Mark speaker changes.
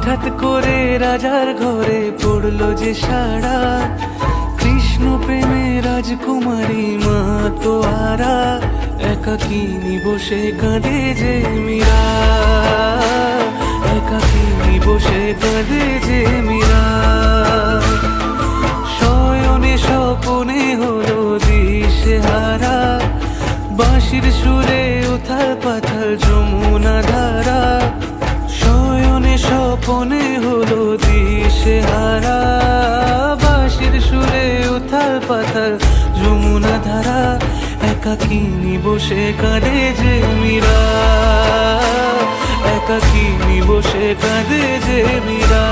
Speaker 1: হঠাৎ করে রাজার ঘরে পড়লো যে সাড়া, কৃষ্ণ প্রেমে রাজকুমারী মা তো আরা, একাকিনী বসে কাঁদে যে মীরা, একাকিনী বসে কাঁদে যে মীরা। শয়নে স্বপনে হলো দিশেহারা, বাঁশির সুরে উথাল পাথাল যমুনা ধারা। শয়নে স্বপনে হলো দিশেহারা, বাঁশির সুরে উথাল পাথাল যমুনা ধারা, একাকিনী বসে কাঁদে যে মীরা, একাকিনী বসে কাঁদে যে মীরা।